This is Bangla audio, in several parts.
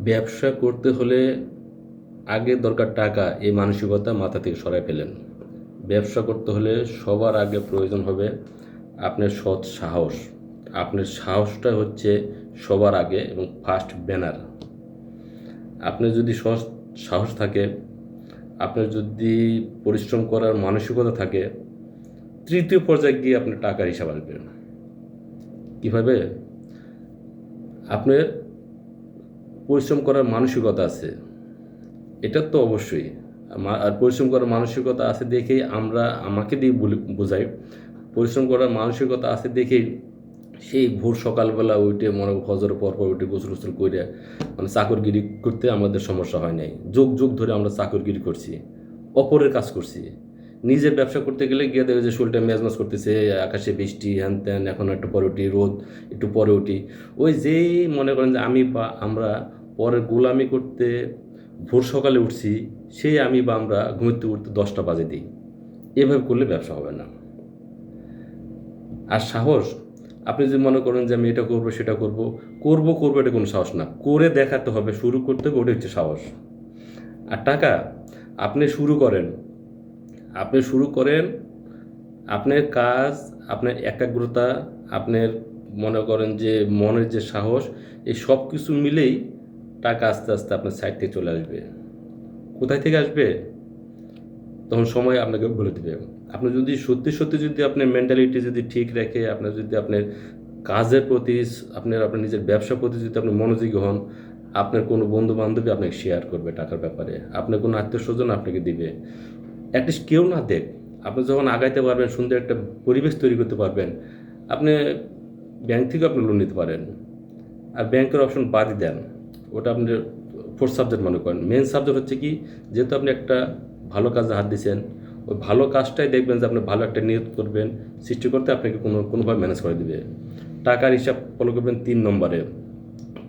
ব্যবসা করতে হলে আগে দরকার টাকা, এই মানসিকতা মাথা থেকে সরায় ফেলেন। ব্যবসা করতে হলে সবার আগে প্রয়োজন হবে আপনার সৎ সাহস। আপনার সাহসটা হচ্ছে সবার আগে এবং ফার্স্ট ব্যানার। আপনার যদি সৎ সাহস থাকে, আপনার যদি পরিশ্রম করার মানসিকতা থাকে, তৃতীয় পর্যায়ে গিয়ে আপনার টাকার হিসাব আসবে। কীভাবে? আপনার পরিশ্রম করার মানসিকতা আছে, এটা তো অবশ্যই। আর পরিশ্রম করার মানসিকতা আছে দেখেই আমাকে দিয়ে বোঝাই, পরিশ্রম করার মানসিকতা আছে দেখেই সেই ভোর সকালবেলা উঠে মনে ফজরের পর উঠে গোসল গোসল করে মানে চাকরগিরি করতে আমাদের সমস্যা হয় নাই। যুগ যুগ ধরে আমরা চাকরগিরি করছি, অপরের কাজ করছি। নিজের ব্যবসা করতে গেলে গিয়ে দেখে যে শরীরটা মেজমেজ করতেছে, আকাশে বৃষ্টি হ্যান ত্যান, এখন একটু পরে উঠি রোদ, একটু পরে উঠি। ওই যেই মনে করেন যে আমি বা আমরা পরের গোলামি করতে ভোর সকালে উঠছি, সেই আমি বা আমরা ঘুমোতে উঠতে 10টা বাজে দিই। এভাবে করলে ব্যবসা হবে না। আর সাহস, আপনি যদি মনে করেন যে আমি এটা করবো সেটা করবো করবো করবো, এটা কোনো সাহস না, করে দেখাতে হবে, শুরু করতে হবে, ওটা হচ্ছে সাহস। আর টাকা, আপনি শুরু করেন, আপনার কাজ, আপনার একাগ্রতা, আপনার মনে করেন যে মনের যে সাহস, এই সব কিছু মিলেই টাকা আস্তে আস্তে আপনার সাইড থেকে চলে আসবে। কোথায় থেকে আসবে তখন সময় আপনাকে বলে দেবে। আপনি যদি সত্যি সত্যি যদি আপনার মেন্টালিটি যদি ঠিক রেখে, আপনার যদি আপনার কাজের প্রতি, আপনার নিজের ব্যবসার প্রতি যদি আপনি মনোযোগী হন, আপনার কোনো বন্ধু বান্ধবী আপনাকে শেয়ার করবে টাকার ব্যাপারে, আপনার কোনো আত্মীয় স্বজন আপনাকে দিবে। অ্যাটলিস্ট কেউ না দেখ, আপনি যখন আগাইতে পারবেন, সুন্দর একটা পরিবেশ তৈরি করতে পারবেন, আপনি ব্যাংক থেকেও আপনি লোন নিতে পারেন। আর ব্যাংকের অপশন বাদই দেন, ওটা আপনি ফোর্থ সাবজেক্ট মনে করেন। মেন সাবজেক্ট হচ্ছে কি, যেহেতু আপনি একটা ভালো কাজে হাত দিয়েছেন, ওই ভালো কাজটাই দেখবেন যে আপনি ভালো একটা নিয়ত করবেন, সৃষ্টি করতে আপনাকে কোনোভাবে ম্যানেজ করে দিবে। টাকার হিসাব ফলো করবেন 3 নম্বরে।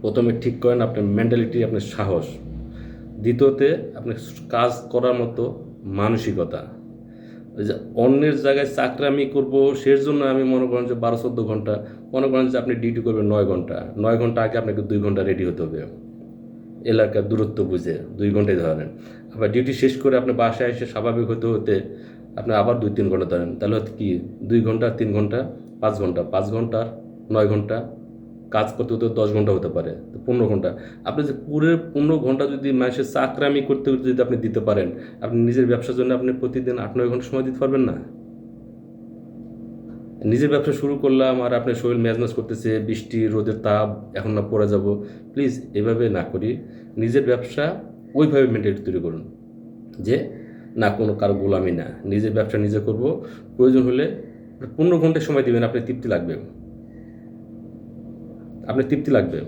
প্রথমে ঠিক করেন আপনার মেন্টালিটি, আপনার সাহস। দ্বিতীয়তে আপনার কাজ করার মতো মানসিকতা। ওই যে অন্যের জায়গায় চাকরামি করবো, সের জন্য আমি মনে করেন যে 12-14 ঘন্টা, মনে করেন যে আপনি ডিউটি করবেন 9 ঘন্টা, 9 ঘন্টা আগে আপনাকে 2 ঘন্টা রেডি হতে হবে, এলাকার দূরত্ব বুঝে 2 ঘন্টায় ধরেন। আবার ডিউটি শেষ করে আপনি বাসায় এসে স্বাভাবিক হতে হতে আপনি আবার 2-3 ঘন্টা ধরেন, তাহলে হচ্ছে কি 2 ঘন্টা 3 ঘন্টা 5 ঘন্টা, 5 ঘন্টা 9 ঘন্টা, কাজ করতে হতে 10 ঘন্টা হতে পারে, তো 15 ঘন্টা। আপনি যে পুরো 15 ঘন্টা যদি মানুষের চাকরামি করতে করতে যদি আপনি দিতে পারেন, আপনি নিজের ব্যবসার জন্য আপনি প্রতিদিন 8-9 ঘন্টা সময় দিতে পারবেন না? নিজের ব্যবসা শুরু করলাম আর আপনার শরীর ম্যাজম্যাজ করতেছে, বৃষ্টি রোদের তাপ, এখন না পড়ে যাব। প্লিজ এভাবে না করি। নিজের ব্যবসা ওইভাবে মেন্টালিটি তৈরি করুন যে না, কোনো কারো গোলামি না, নিজের ব্যবসা নিজে করব। প্রয়োজন হলে 15 ঘন্টা সময় দিবেন, আপনার তৃপ্তি লাগবে,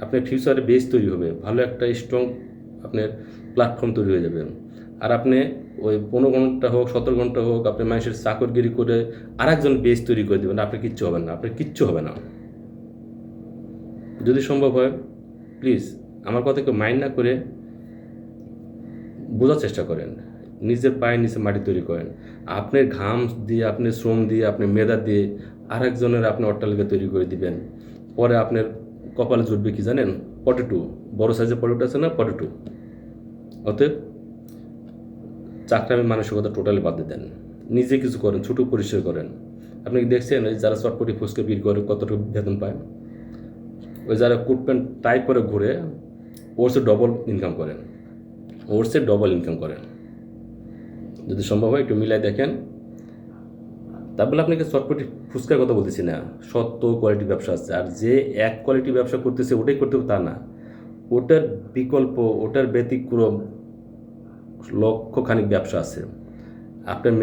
আপনার ফিউচারে বেস তৈরি হবে, ভালো একটা স্ট্রং আপনার প্ল্যাটফর্ম তৈরি হয়ে যাবে। আর আপনি ওই 15 ঘন্টা হোক 17 ঘন্টা হোক আপনি মানুষের চাকরগিরি করে আরেকজন বেস তৈরি করে দেবেন, আপনার কিচ্ছু হবে না। যদি সম্ভব হয় প্লিজ আমার কথাকে মাইন্ড না করে বোঝার চেষ্টা করেন, নিজের পায়ের নিচে মাটি তৈরি করেন। আপনার ঘাম দিয়ে, আপনার শ্রম দিয়ে, আপনার মেধা দিয়ে আরেকজনের আপনি অট্টালিকা তৈরি করে দিবেন। পরে আপনার কপালে জুটবে কি জানেন? পটেটো, বড় সাইজের পটেটো আছে না, পটেটো। অতএব চাকরামি মানসিকতা টোটালি বাদ দিয়ে দেন, নিজে কিছু করেন, ছোটো পরিসর করেন। আপনি কি দেখছেন ওই যারা চটপটি ফুচকা বিক্রি করে কতটুকু বেতন পায়? ওই যারা কোট প্যান্ট টাই করে ঘুরে, ওর চেয়ে ডবল ইনকাম করেন। যদি সম্ভব হয় একটু মিলাই দেখেন। তারপরে আপনাকে চটপটি ফুচকার কথা বলতেছি না, সত্য কোয়ালিটি ব্যবসা আছে। আর যে এক কোয়ালিটি ব্যবসা করতেছে ওটাই করতে হবে তা না, ওটার বিকল্প, ওটার ব্যতিক্রম লক্ষখানিক ব্যবসা আছে। আপনার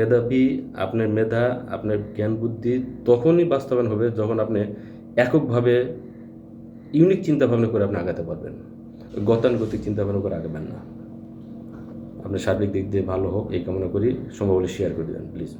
মেধা, আপনার জ্ঞান বুদ্ধি তখনই বাস্তবায়ন হবে যখন আপনি এককভাবে ইউনিক চিন্তাভাবনা করে আপনি আগাতে পারবেন। গতানুগতিক চিন্তাভাবনা করে আগাবেন না। আপনার সার্বিক দিক দিয়ে ভালো হোক এই কামনা করি। সম্ভব হলে শেয়ার করে দেবেন প্লিজ।